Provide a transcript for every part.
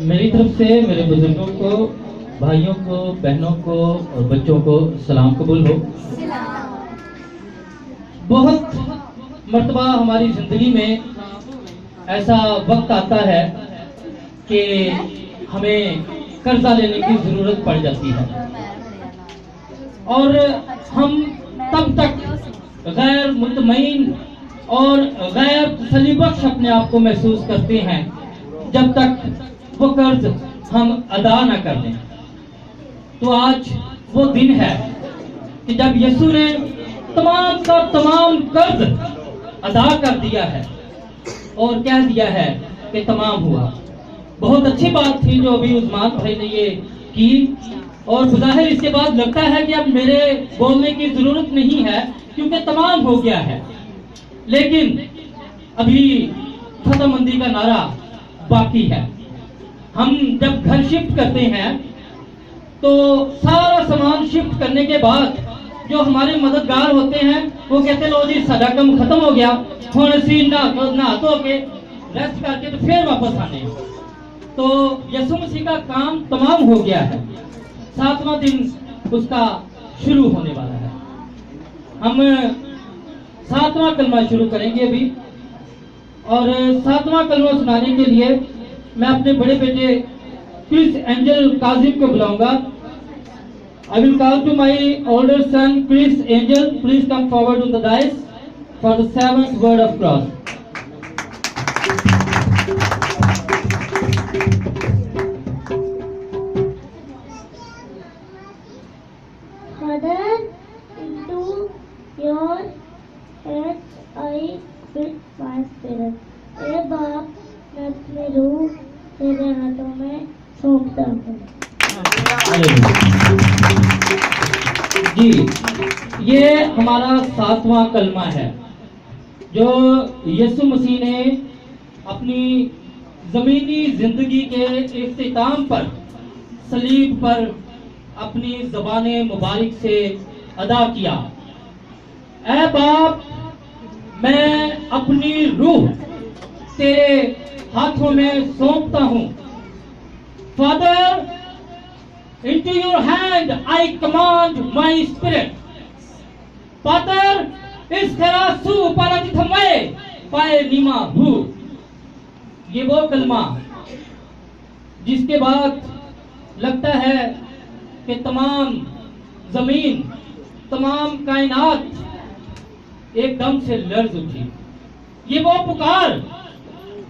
میری طرف سے میرے بزرگوں کو، بھائیوں کو، بہنوں کو اور بچوں کو سلام قبول ہو۔ بہت مرتبہ ہماری زندگی میں ایسا وقت آتا ہے کہ ہمیں قرضہ لینے کی ضرورت پڑ جاتی ہے، اور ہم تب تک غیر مطمئن اور غیر تسلی بخش اپنے آپ کو محسوس کرتے ہیں جب تک وہ قرض ہم ادا نہ کر دیں۔ تو آج وہ دن ہے کہ جب یسوع نے تمام کا تمام قرض ادا کر دیا ہے اور کہہ دیا ہے کہ تمام ہوا۔ بہت اچھی بات تھی جو ابھی عثمان بھائی نے یہ کی، اور بظاہر اس کے بعد لگتا ہے کہ اب میرے بولنے کی ضرورت نہیں ہے کیونکہ تمام ہو گیا ہے، لیکن ابھی ختم بندی کا نعرہ باقی ہے۔ ہم جب گھر شفٹ کرتے ہیں تو سارا سامان شفٹ کرنے کے بعد جو ہمارے مددگار ہوتے ہیں وہ کہتے ہیں لو جی سارا کام ختم ہو گیا، ہوں اسی نہا دھو کے ریسٹ کر کے تو پھر واپس آنے۔ تو یسوع مسیح کا کام تمام ہو گیا ہے، 7واں دن اس کا شروع ہونے والا ہے۔ ہم 7واں کلمہ شروع کریں گے ابھی، اور 7واں کلمہ سنانے کے لیے میں اپنے بڑے بیٹے کرس اینجل کاظم کو بلاؤں گا۔ I will call to my older son Chris Angel. Please come forward to the dais for the 7th word of cross. Father, into your hands I put my spirit. اے باپ میں اپنی روح تیرے ہاتھوں میں سونپتا ہوں۔ جی، یہ ہمارا 7واں کلمہ ہے جو یسوع مسیح نے اپنی زمینی زندگی کے اختتام پر صلیب پر اپنی زبان مبارک سے ادا کیا۔ اے باپ میں اپنی روح تیرے ہاتھوں میں سونپتا ہوں۔ Father, into your hand I command my spirit. Pater, isterasu paradithamae pae nima hu. یہ وہ کلمہ جس کے بعد لگتا ہے کہ تمام زمین، تمام کائنات ایک دم سے لرز اٹھی۔ یہ وہ پکار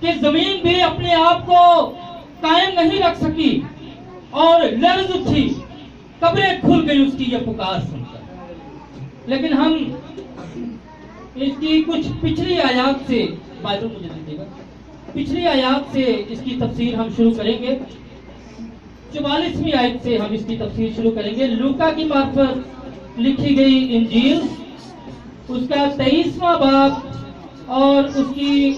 کہ زمین بھی اپنے آپ کو قائم نہیں رکھ سکی اور لرز اٹھی، قبریں کھل گئی اس کی یہ پکار سن کر۔ لیکن ہم اس کی کچھ پچھلی آیات سے، بائبل مجھے دیجیے گا، پچھلی آیات سے اس کی تفسیر ہم شروع کریں گے۔ 44ویں آیت سے ہم اس کی تفسیر شروع کریں گے۔ لوکا کی معرفت لکھی گئی انجیل، اس کا 23واں باب اور اس کی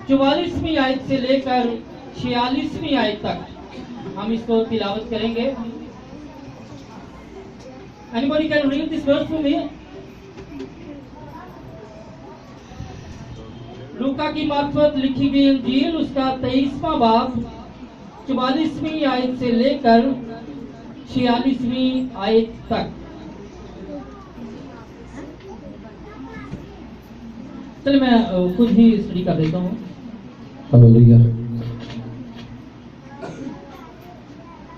44ویں آیت سے لے کر 46ویں آیت تک ہم اس کو تلاوت کریں گے۔ Anybody can read this verse for me? لوکا کی معرفت لکھی گئی انجیل، اس کا 23واں باب 44ویں آیت سے لے کر 46ویں آیت تک۔ چلے میں خود ہی اسٹڈی کر دیتا ہوں۔ ہلیلویا۔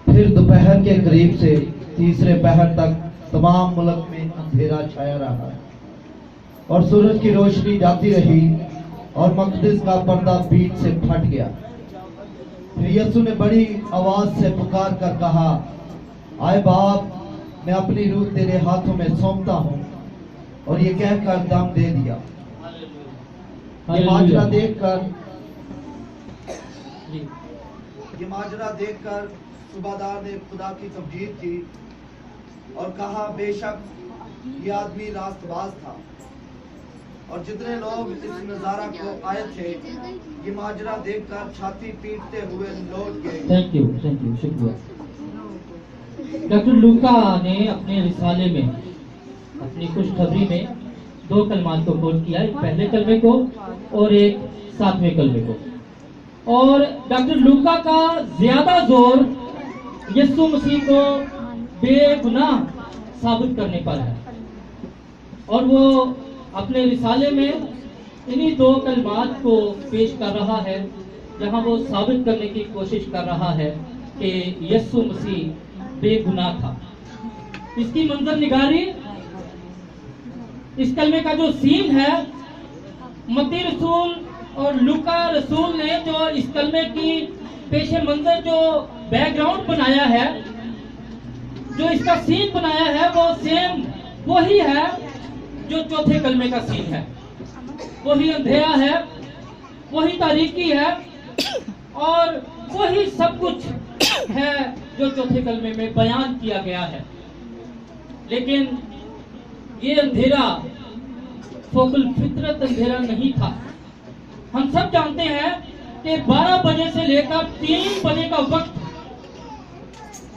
پھر دوپہر کے قریب سے تیسرے پہر تک تمام ملک میں اندھیرا چھایا رہا اور سورج کی روشنی جاتی رہی اور مقدس کا پردہ پیٹ سے پھٹ گیا۔ پھر یسوع نے بڑی آواز سے پکار کر کہا، آئے باپ میں اپنی روح تیرے ہاتھوں میں سونپتا ہوں، اور یہ کہہ کر دم دے دیا۔ یہ ماجرا دیکھ کر صوبادار نے خدا کی تمجید کی اور کہا، بے شک یہ آدمی راست باز تھا۔ اور جتنے لوگ اس نظارہ کو آئے تھے یہ ماجرا دیکھ کر چھاتی پیٹتے ہوئے لوٹ گئے۔ تھینک یو، شکریہ۔ ڈاکٹر لوکا نے اپنے رسالے میں اپنی خوشخبری میں 2 کلمات کو کوٹ کیا، ایک پہلے کلمے کو اور ایک 7ویں کلمے کو. اور ڈاکٹر لوکا کا زیادہ زور یسوع مسیح کو بے گناہ ثابت کرنے پر ہے، اور وہ اپنے رسالے میں انہی 2 کلمات کو پیش کر رہا ہے، جہاں وہ ثابت کرنے کی کوشش کر رہا ہے کہ یسوع مسیح بے گناہ تھا. اس کی منظر نگاری، اس کلمے کا جو سین ہے، متی رسول اور لوکا رسول نے جو اس کلمے کی پیش منظر جو بیک گراؤنڈ بنایا ہے، جو اس کا سین بنایا ہے، وہ سیم وہی ہے جو 4تھے کلمے کا سین ہے. وہی اندھیرا ہے، وہی تاریکی ہے، اور وہی سب کچھ ہے جو 4تھے کلمے میں بیان کیا گیا ہے. لیکن یہ اندھیرا فوق الفطرت اندھیرا نہیں تھا. ہم سب جانتے ہیں کہ 12 بجے سے لے کر 3 بجے کا وقت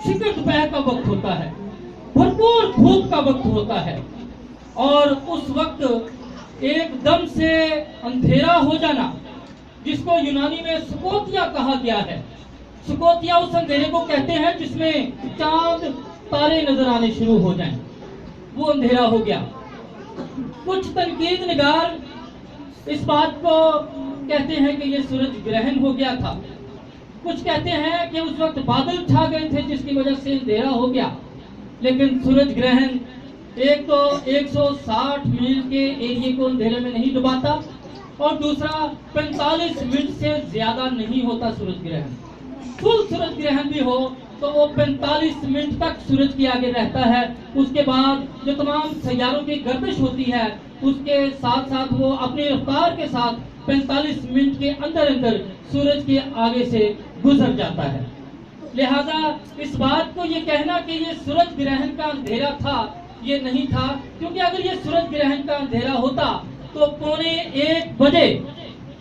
شکر دوپہر کا وقت ہوتا ہے، بھرپور دھوپ کا وقت ہوتا ہے، اور اس وقت ایک دم سے اندھیرا ہو جانا، جس کو یونانی میں سکوتیا کہا گیا ہے. سکوتیا اس اندھیرے کو کہتے ہیں جس میں چاند تارے نظر آنے شروع ہو جائیں، وہ اندھیرا ہو گیا. کچھ تنقید نگار اس بات کو کہتے ہیں کہ یہ سورج گرہن ہو گیا تھا. کچھ کہتے ہیں کہ اس وقت بادل چھا گئے تھے جس کی وجہ سے اندھیرا ہو گیا. لیکن سورج گرہن ایک تو 160 میل کے ایریے کو اندھیرے میں نہیں ڈباتا، اور دوسرا 45 منٹ سے زیادہ نہیں ہوتا سورج گرہن. فل سورج گرہن بھی ہو تو وہ 45 منٹ تک سورج کے آگے رہتا ہے. اس کے بعد جو تمام سیاروں کی گردش ہوتی ہے، اس کے ساتھ ساتھ وہ اپنی رفتار کے ساتھ 45 منٹ کے اندر سورج کے آگے سے گزر جاتا ہے. لہذا اس بات کو یہ کہنا کہ یہ سورج گرہن کا اندھیرا تھا، یہ نہیں تھا، کیونکہ اگر یہ سورج گرہن کا اندھیرا ہوتا تو 1:15 بجے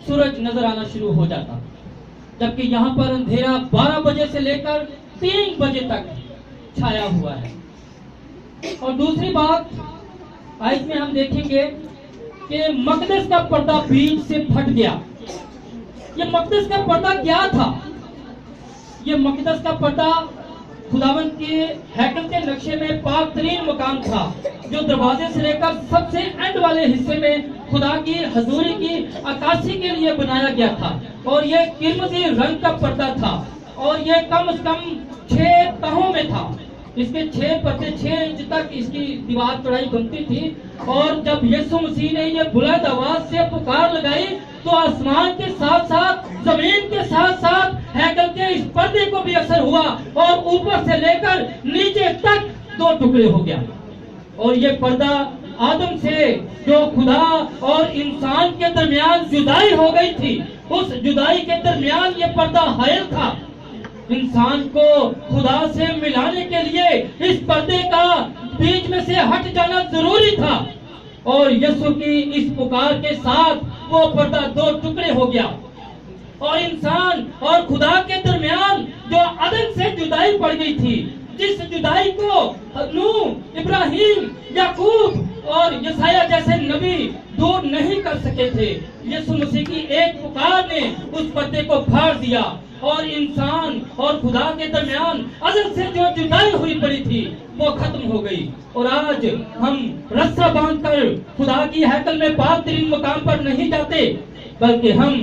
سورج نظر آنا شروع ہو جاتا، جبکہ یہاں پر اندھیرا 12 بجے سے لے کر 3 بجے تک چھایا ہوا ہے. اور دوسری بات آیت میں ہم دیکھیں گے کہ مقدس کا پردہ بیچ سے پھٹ گیا. یہ مقدس کا پردہ کیا تھا؟ یہ مقدس کا پردہ خداوند کے ہیکل کے نقشے میں پاک ترین مقام تھا، جو دروازے سے لے کر سب سے اینڈ والے حصے میں خدا کی حضوری کی عکاسی کے لیے بنایا گیا تھا. اور یہ قرمزی رنگ کا پردہ تھا، اور یہ کم از کم 6 تہوں میں تھا. اس کے 6 پردے 6 انچ تک اس کی دیوار چوڑائی بنتی تھی. اور جب یسوع مسیح نے یہ بلند آواز سے پکار لگائی تو آسمان کے ساتھ ساتھ زمین کے ساتھ ساتھ ہیکل کے اس پردے کو بھی اثر ہوا، اور اوپر سے لے کر نیچے تک 2 ٹکڑے ہو گیا. اور یہ پردہ آدم سے جو خدا اور انسان کے درمیان جدائی ہو گئی تھی، اس جدائی کے درمیان یہ پردہ حائل تھا. انسان کو خدا سے ملانے کے لیے اس پردے کا بیچ میں سے ہٹ جانا ضروری تھا. اور یسوع کی اس پکار کے ساتھ وہ پردہ 2 ٹکڑے ہو گیا، اور انسان اور خدا کے درمیان جو عدن سے جدائی پڑ گئی تھی، جس جدائی کو نوح، ابراہیم، یعقوب اور یسایہ جیسے نبی دور نہیں کر سکے تھے، یسوع مسیح کی ایک پکار نے اس پردے کو پھاڑ دیا، اور انسان اور خدا کے درمیان ازل سے جو جدائی ہوئی پڑی تھی وہ ختم ہو گئی. اور آج ہم رسہ باندھ کر خدا کی ہیکل میں پاک ترین مقام پر نہیں جاتے، بلکہ ہم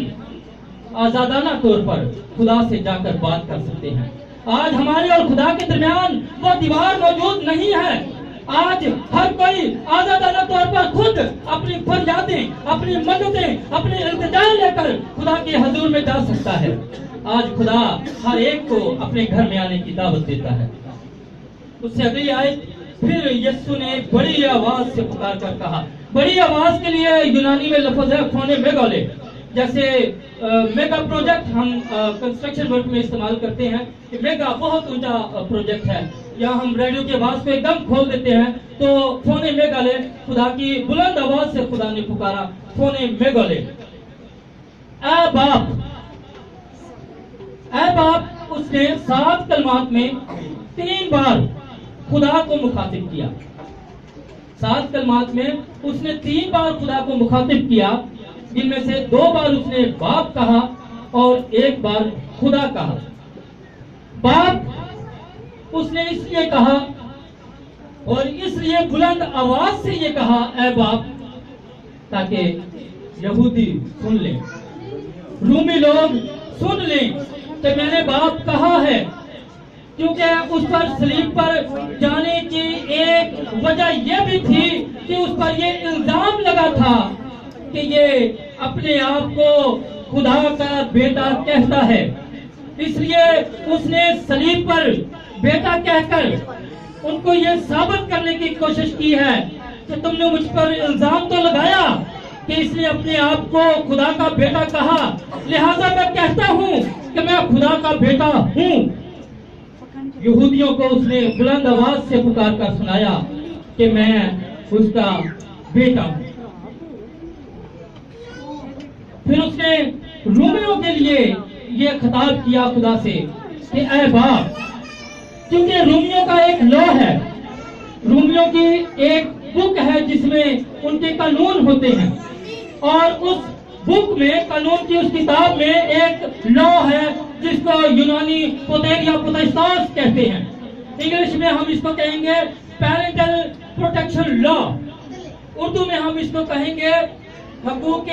آزادانہ طور پر خدا سے جا کر بات کر سکتے ہیں. آج ہمارے اور خدا کے درمیان وہ دیوار موجود نہیں ہے. آج ہر کوئی آزادانہ طور پر خود اپنی فریادیں، اپنی مددیں، اپنی التجائیں لے کر خدا کے حضور میں جا سکتا ہے. آج خدا ہر ایک کو اپنے گھر میں آنے کی دعوت دیتا ہے. اس سے اگلی آیت، پھر یسوع نے بڑی آواز سے پکار کر کہا. بڑی آواز کے لیے یونانی میں لفظ ہے فونے میگالے. جیسے میگا پروجیکٹ ہم کنسٹرکشن ورک میں استعمال کرتے ہیں کہ میگا بہت اونچا پروجیکٹ ہے، یا ہم ریڈیو کی آواز کو ایک دم کھول دیتے ہیں تو فونے میگالے، خدا کی بلند آواز سے خدا نے پکارا، فونے میگالے. اے باپ، اے باپ. اس نے 7 کلمات میں 3 بار خدا کو مخاطب کیا. 7 کلمات میں اس نے 3 بار خدا کو مخاطب کیا، جن میں سے 2 بار اس نے باپ کہا اور 1 بار خدا کہا۔ باپ اس نے اس لیے کہا اور اس لیے بلند آواز سے یہ کہا اے باپ، تاکہ یہودی سن لیں، رومی لوگ سن لیں کہ میں نے باپ کہا ہے، کیونکہ اس پر صلیب پر جانے کی ایک وجہ یہ بھی تھی کہ اس پر یہ الزام لگا تھا کہ یہ اپنے آپ کو خدا کا بیٹا کہتا ہے، اس لیے اس نے صلیب پر بیٹا کہہ کر ان کو یہ ثابت کرنے کی کوشش کی ہے کہ تم نے مجھ پر الزام تو لگایا کہ اس نے اپنے آپ کو خدا کا بیٹا کہا، لہذا میں کہتا ہوں کہ میں خدا کا بیٹا ہوں۔ یہودیوں کو اس نے بلند آواز سے پکار کر سنایا کہ میں اس کا بیٹا ہوں۔ پھر اس نے رومیوں کے لیے یہ خطاب کیا خدا سے کہ اے باپ، کیونکہ رومیوں کا ایک لا ہے، رومیوں کی ایک بک ہے جس میں ان کے قانون ہوتے ہیں، اور اس بک میں، قانون کی اس کتاب میں ایک لا ہے جس کو یونانی پوتیر یا پوتیستاس کہتے ہیں، انگلش میں ہم اس کو کہیں گے پیرنٹل پروٹیکشن لا، اردو میں ہم اس کو کہیں گے حقوق